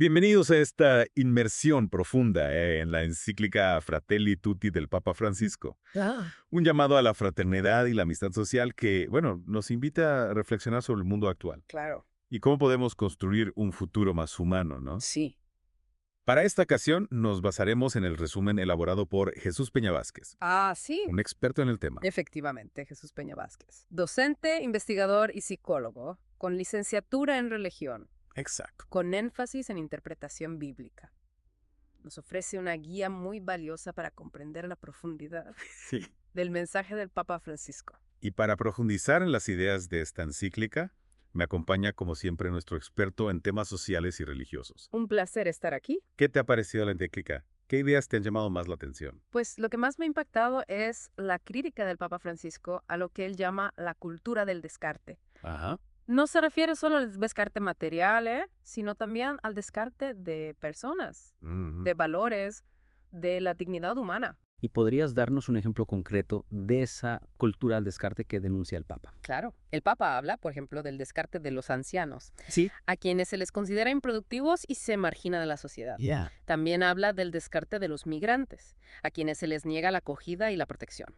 Bienvenidos a esta inmersión profunda en la encíclica Fratelli Tutti del Papa Francisco. Ah, Un llamado a la fraternidad y la amistad social que, bueno, nos invita a reflexionar sobre el mundo actual claro. y cómo podemos construir un futuro más humano, ¿no? Sí. Para esta ocasión nos basaremos en el resumen elaborado por Jesús Peña Vázquez, Ah, sí. un experto en el tema. Efectivamente, Jesús Peña Vázquez. Docente, investigador y psicólogo, con licenciatura en religión, Exacto. con énfasis en interpretación bíblica. Nos ofrece una guía muy valiosa para comprender la profundidad Sí. del mensaje del Papa Francisco. Y para profundizar en las ideas de esta encíclica, me acompaña como siempre nuestro experto en temas sociales y religiosos. Un placer estar aquí. ¿Qué te ha parecido la encíclica? ¿Qué ideas te han llamado más la atención? Pues lo que más me ha impactado es la crítica del Papa Francisco a lo que él llama la cultura del descarte. Ajá. No se refiere solo al descarte material, sino también al descarte de personas, Ujú. de valores, de la dignidad humana. ¿Y podrías darnos un ejemplo concreto de esa cultura del descarte que denuncia el Papa? Claro, el Papa habla, por ejemplo, del descarte de los ancianos, Sí. a quienes se les considera improductivos y se margina de la sociedad. Ya. También habla del descarte de los migrantes, a quienes se les niega la acogida y la protección.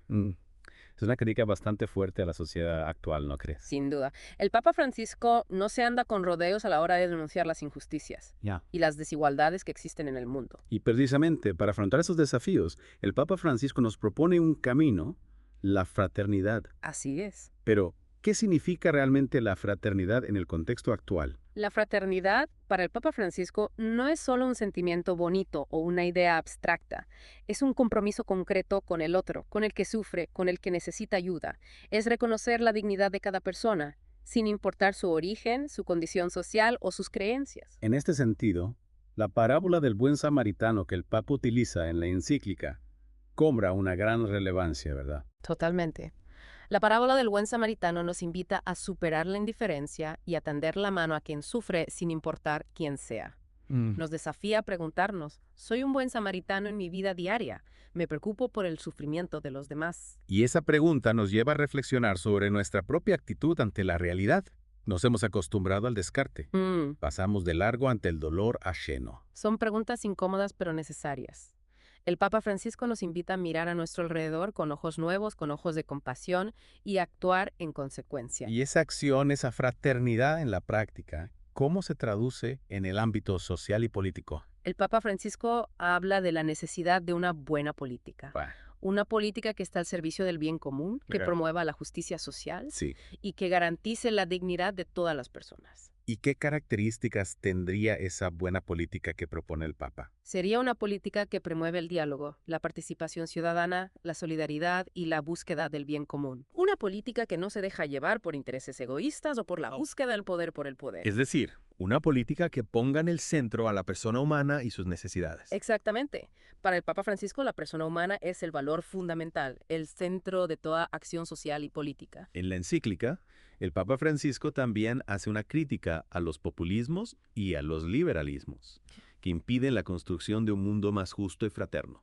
Es una crítica bastante fuerte a la sociedad actual, ¿no crees? Sin duda, el Papa Francisco no se anda con rodeos a la hora de denunciar las injusticias Ya. y las desigualdades que existen en el mundo. Y precisamente para afrontar esos desafíos, el Papa Francisco nos propone un camino, la fraternidad. Así es. Pero, ¿qué significa realmente la fraternidad en el contexto actual? La fraternidad, para el Papa Francisco, no es solo un sentimiento bonito o una idea abstracta. Es un compromiso concreto con el otro, con el que sufre, con el que necesita ayuda. Es reconocer la dignidad de cada persona, sin importar su origen, su condición social o sus creencias. En este sentido, la parábola del buen samaritano que el Papa utiliza en la encíclica cobra una gran relevancia, ¿verdad? Totalmente. La parábola del buen samaritano nos invita a superar la indiferencia y a tender la mano a quien sufre sin importar quién sea. Nos desafía a preguntarnos, ¿soy un buen samaritano en mi vida diaria? ¿Me preocupo por el sufrimiento de los demás? Y esa pregunta nos lleva a reflexionar sobre nuestra propia actitud ante la realidad. Nos hemos acostumbrado al descarte. Pasamos de largo ante el dolor ajeno. Son preguntas incómodas pero necesarias. El Papa Francisco nos invita a mirar a nuestro alrededor con ojos nuevos, con ojos de compasión y actuar en consecuencia. Y esa acción, esa fraternidad en la práctica, ¿cómo se traduce en el ámbito social y político? El Papa Francisco habla de la necesidad de una buena política. Bah, Una política que está al servicio del bien común, que Claro. promueva la justicia social Sí. y que garantice la dignidad de todas las personas. ¿Y qué características tendría esa buena política que propone el Papa? Sería una política que promueve el diálogo, la participación ciudadana, la solidaridad y la búsqueda del bien común. Una política que no se deja llevar por intereses egoístas o por la búsqueda del poder por el poder. Es decir, una política que ponga en el centro a la persona humana y sus necesidades. Exactamente. Para el Papa Francisco, la persona humana es el valor fundamental, el centro de toda acción social y política. En la encíclica, el Papa Francisco también hace una crítica a los populismos y a los liberalismos, que impiden la construcción de un mundo más justo y fraterno.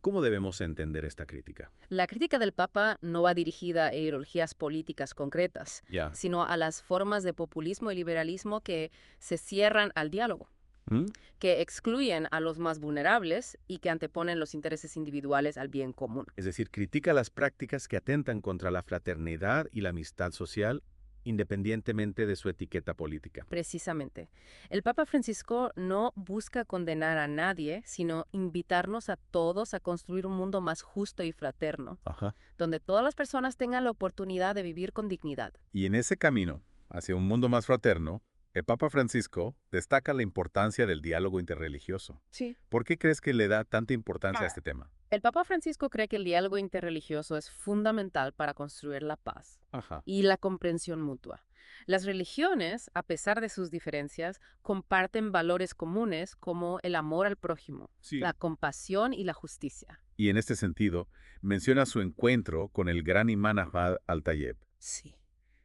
¿Cómo debemos entender esta crítica? La crítica del Papa no va dirigida a ideologías políticas concretas, Ya. sino a las formas de populismo y liberalismo que se cierran al diálogo, ¿Mm? que excluyen a los más vulnerables y que anteponen los intereses individuales al bien común. Es decir, critica las prácticas que atentan contra la fraternidad y la amistad social, independientemente de su etiqueta política. Precisamente. El Papa Francisco no busca condenar a nadie, sino invitarnos a todos a construir un mundo más justo y fraterno, Ajá. donde todas las personas tengan la oportunidad de vivir con dignidad. Y en ese camino, hacia un mundo más fraterno, el Papa Francisco destaca la importancia del diálogo interreligioso. Sí. ¿Por qué crees que le da tanta importancia a este tema? El Papa Francisco cree que el diálogo interreligioso es fundamental para construir la paz Ajá. y la comprensión mutua. Las religiones, a pesar de sus diferencias, comparten valores comunes como el amor al prójimo, Sí. la compasión y la justicia. Y en este sentido, menciona su encuentro con el gran imán Ahmad al-Tayeb Sí.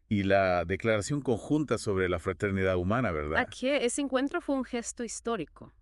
y la declaración conjunta sobre la fraternidad humana, ¿verdad? Aquí ese encuentro fue un gesto histórico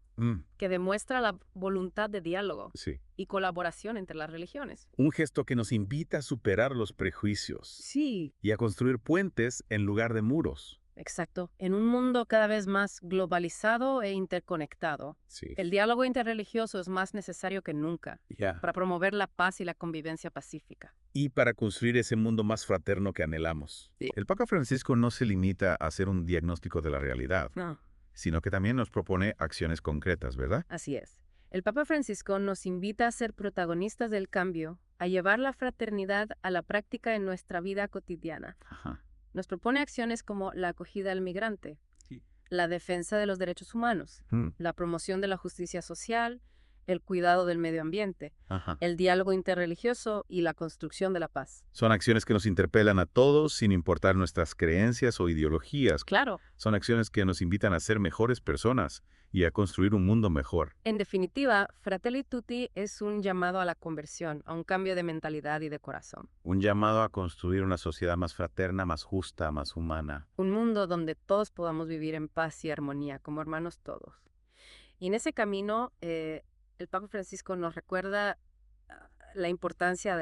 que demuestra la voluntad de diálogo Sí. y colaboración entre las religiones. Un gesto que nos invita a superar los prejuicios Sí. y a construir puentes en lugar de muros. Exacto. En un mundo cada vez más globalizado e interconectado, Sí. el diálogo interreligioso es más necesario que nunca Ya. para promover la paz y la convivencia pacífica. Y para construir ese mundo más fraterno que anhelamos. Sí. El Papa Francisco no se limita a hacer un diagnóstico de la realidad, No, sino que también nos propone acciones concretas, ¿verdad? así es. El Papa Francisco nos invita a ser protagonistas del cambio, a llevar la fraternidad a la práctica en nuestra vida cotidiana. Ajá. Nos propone acciones como la acogida al migrante, Sí. la defensa de los derechos humanos, Mm. la promoción de la justicia social, el cuidado del medio ambiente, Ajá. el diálogo interreligioso y la construcción de la paz. Son acciones que nos interpelan a todos sin importar nuestras creencias o ideologías. Claro, Son acciones que nos invitan a ser mejores personas y a construir un mundo mejor. en definitiva, Fratelli Tutti es un llamado a la conversión, a un cambio de mentalidad y de corazón. Un llamado a construir una sociedad más fraterna, más justa, más humana. Un mundo donde todos podamos vivir en paz y armonía, como hermanos todos. Y en ese camino, el Papa Francisco nos recuerda la importancia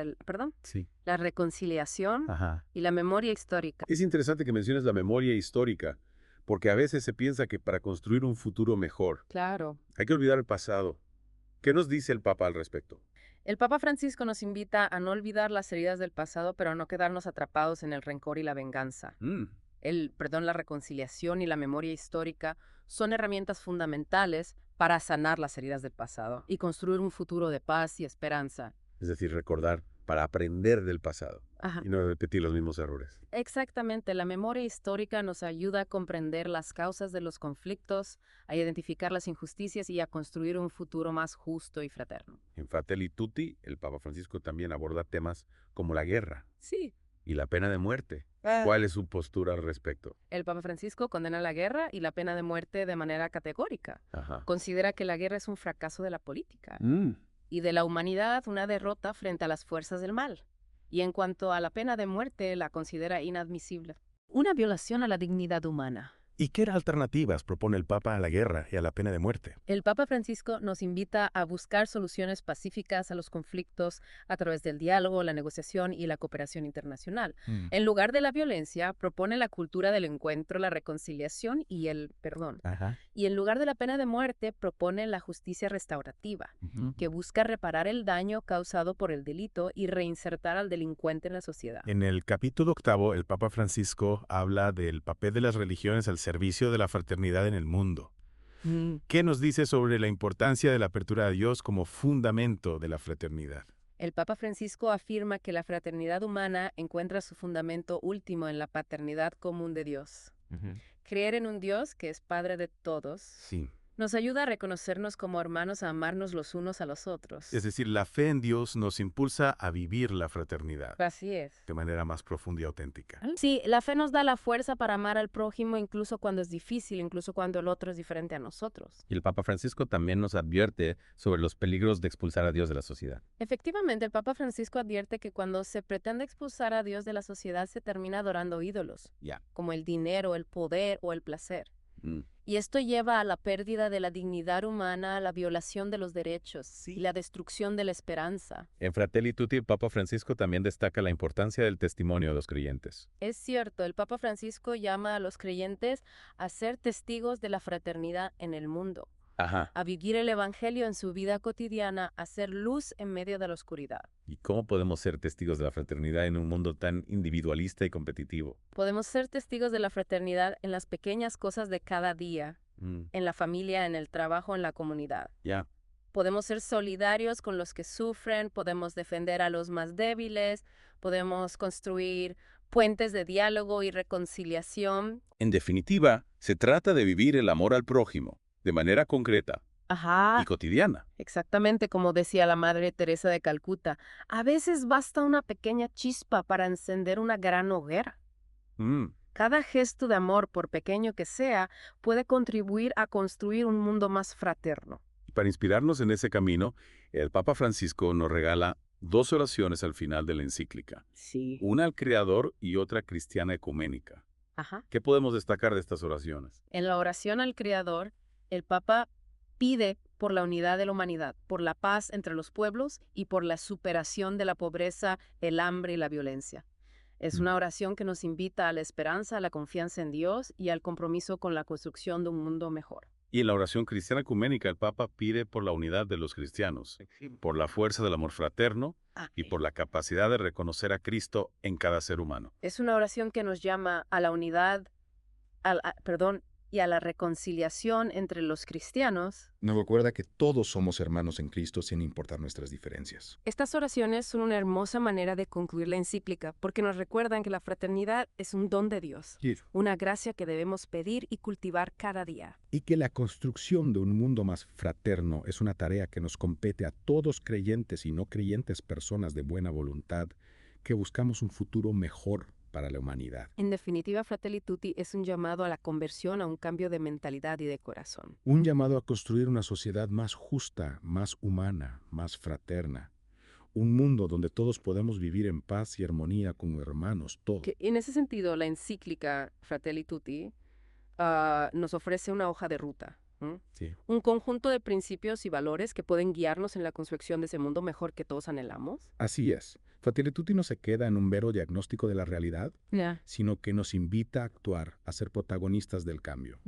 Sí. la reconciliación Ajá. y la memoria histórica. Es interesante que menciones la memoria histórica, porque a veces se piensa que para construir un futuro mejor Claro. hay que olvidar el pasado. ¿Qué nos dice el Papa al respecto? El Papa Francisco nos invita a no olvidar las heridas del pasado, pero a no quedarnos atrapados en el rencor y la venganza. La reconciliación y la memoria histórica son herramientas fundamentales para sanar las heridas del pasado y construir un futuro de paz y esperanza. Es decir, recordar para aprender del pasado Ajá. y no repetir los mismos errores. Exactamente, la memoria histórica nos ayuda a comprender las causas de los conflictos, a identificar las injusticias y a construir un futuro más justo y fraterno. En Fratelli Tutti, el Papa Francisco también aborda temas como la guerra Sí. y la pena de muerte. ¿Cuál es su postura al respecto? El Papa Francisco condena la guerra y la pena de muerte de manera categórica. Ajá. Considera que la guerra es un fracaso de la política y de la humanidad una derrota frente a las fuerzas del mal. Y en cuanto a la pena de muerte, la considera inadmisible. Una violación a la dignidad humana. ¿Y qué alternativas propone el Papa a la guerra y a la pena de muerte? El Papa Francisco nos invita a buscar soluciones pacíficas a los conflictos a través del diálogo, la negociación y la cooperación internacional. En lugar de la violencia, propone la cultura del encuentro, la reconciliación y el perdón. Ajá. Y en lugar de la pena de muerte, propone la justicia restaurativa, que busca reparar el daño causado por el delito y reinsertar al delincuente en la sociedad. En el capítulo 8, el Papa Francisco habla del papel de las religiones al servicio de la fraternidad en el mundo. ¿Qué nos dice sobre la importancia de la apertura a Dios como fundamento de la fraternidad? El Papa Francisco afirma que la fraternidad humana encuentra su fundamento último en la paternidad común de Dios. Creer en un Dios que es Padre de todos Sí. nos ayuda a reconocernos como hermanos, a amarnos los unos a los otros. Es decir, la fe en Dios nos impulsa a vivir la fraternidad Así es. de manera más profunda y auténtica. Sí, la fe nos da la fuerza para amar al prójimo incluso cuando es difícil, incluso cuando el otro es diferente a nosotros. Y el Papa Francisco también nos advierte sobre los peligros de expulsar a Dios de la sociedad. Efectivamente, el Papa Francisco advierte que cuando se pretende expulsar a Dios de la sociedad se termina adorando ídolos, Ya. como el dinero, el poder o el placer. Mm. Y esto lleva a la pérdida de la dignidad humana, a la violación de los derechos y la destrucción de la esperanza. En Fratelli Tutti, el Papa Francisco también destaca la importancia del testimonio de los creyentes. Es cierto, el Papa Francisco llama a los creyentes a ser testigos de la fraternidad en el mundo, Ajá. a vivir el Evangelio en su vida cotidiana, a ser luz en medio de la oscuridad. ¿Y cómo podemos ser testigos de la fraternidad en un mundo tan individualista y competitivo? Podemos ser testigos de la fraternidad en las pequeñas cosas de cada día, Mm. en la familia, en el trabajo, en la comunidad. Ya. Podemos ser solidarios con los que sufren, podemos defender a los más débiles, podemos construir puentes de diálogo y reconciliación. En definitiva, se trata de vivir el amor al prójimo, de manera concreta Ajá. y cotidiana. Exactamente como decía la Madre Teresa de Calcuta, a veces basta una pequeña chispa para encender una gran hoguera. Cada gesto de amor, por pequeño que sea, puede contribuir a construir un mundo más fraterno. Para inspirarnos en ese camino, el Papa Francisco nos regala 2 oraciones al final de la encíclica, Sí. una al Creador y otra cristiana ecuménica. Ajá. ¿Qué podemos destacar de estas oraciones? En la oración al Creador, el Papa pide por la unidad de la humanidad, por la paz entre los pueblos y por la superación de la pobreza, el hambre y la violencia. Es una oración que nos invita a la esperanza, a la confianza en Dios y al compromiso con la construcción de un mundo mejor. Y en la oración cristiana ecuménica, el Papa pide por la unidad de los cristianos, por la fuerza del amor fraterno y por la capacidad de reconocer a Cristo en cada ser humano. Es una oración que nos llama a la unidad, y a la reconciliación entre los cristianos. Nos recuerda que todos somos hermanos en Cristo sin importar nuestras diferencias. Estas oraciones son una hermosa manera de concluir la encíclica porque nos recuerdan que la fraternidad es un don de Dios, una gracia que debemos pedir y cultivar cada día. Y que la construcción de un mundo más fraterno es una tarea que nos compete a todos creyentes y no creyentes personas de buena voluntad que buscamos un futuro mejor para la humanidad. En definitiva, Fratelli Tutti es un llamado a la conversión, a un cambio de mentalidad y de corazón. Un llamado a construir una sociedad más justa, más humana, más fraterna. Un mundo donde todos podemos vivir en paz y armonía como hermanos, todos. Que en ese sentido, la encíclica Fratelli Tutti nos ofrece una hoja de ruta. Sí. Un conjunto de principios y valores que pueden guiarnos en la construcción de ese mundo mejor que todos anhelamos. Así es. Fratelli Tutti no se queda en un mero diagnóstico de la realidad, sino que nos invita a actuar, a ser protagonistas del cambio.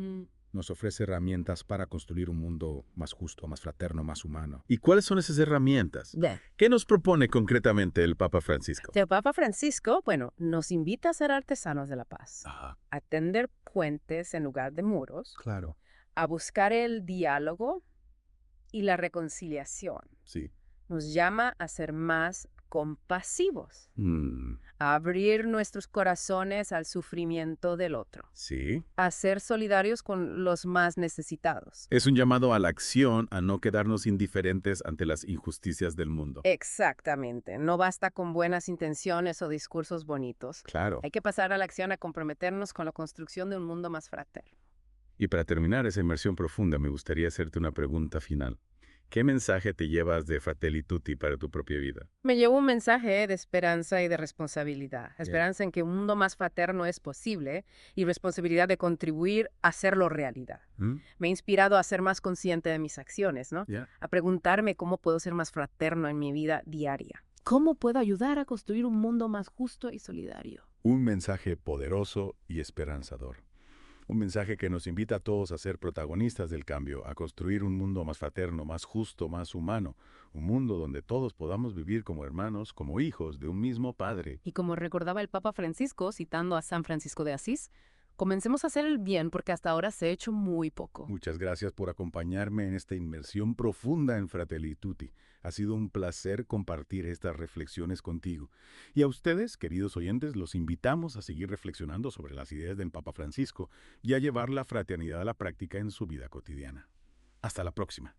Nos ofrece herramientas para construir un mundo más justo, más fraterno, más humano. ¿Y cuáles son esas herramientas? ¿Qué nos propone concretamente el Papa Francisco? El Papa Francisco, nos invita a ser artesanos de la paz, a tender puentes en lugar de muros, Claro. a buscar el diálogo y la reconciliación. Sí. Nos llama a ser más compasivos, a abrir nuestros corazones al sufrimiento del otro, Sí. a ser solidarios con los más necesitados. Es un llamado a la acción, a no quedarnos indiferentes ante las injusticias del mundo. Exactamente. No basta con buenas intenciones o discursos bonitos. Claro. Hay que pasar a la acción, a comprometernos con la construcción de un mundo más fraterno. Y para terminar esa inmersión profunda, me gustaría hacerte una pregunta final. ¿Qué mensaje te llevas de Fratelli Tutti para tu propia vida? Me llevo un mensaje de esperanza y de responsabilidad. Esperanza en que un mundo más fraterno es posible y responsabilidad de contribuir a hacerlo realidad. Me ha inspirado a ser más consciente de mis acciones, a preguntarme cómo puedo ser más fraterno en mi vida diaria. ¿Cómo puedo ayudar a construir un mundo más justo y solidario? Un mensaje poderoso y esperanzador. Un mensaje que nos invita a todos a ser protagonistas del cambio, a construir un mundo más fraterno, más justo, más humano. Un mundo donde todos podamos vivir como hermanos, como hijos de un mismo Padre. Y como recordaba el Papa Francisco, citando a San Francisco de Asís, comencemos a hacer el bien porque hasta ahora se ha hecho muy poco. Muchas gracias por acompañarme en esta inmersión profunda en Fratelli Tutti. Ha sido un placer compartir estas reflexiones contigo. Y a ustedes, queridos oyentes, los invitamos a seguir reflexionando sobre las ideas del Papa Francisco y a llevar la fraternidad a la práctica en su vida cotidiana. Hasta la próxima.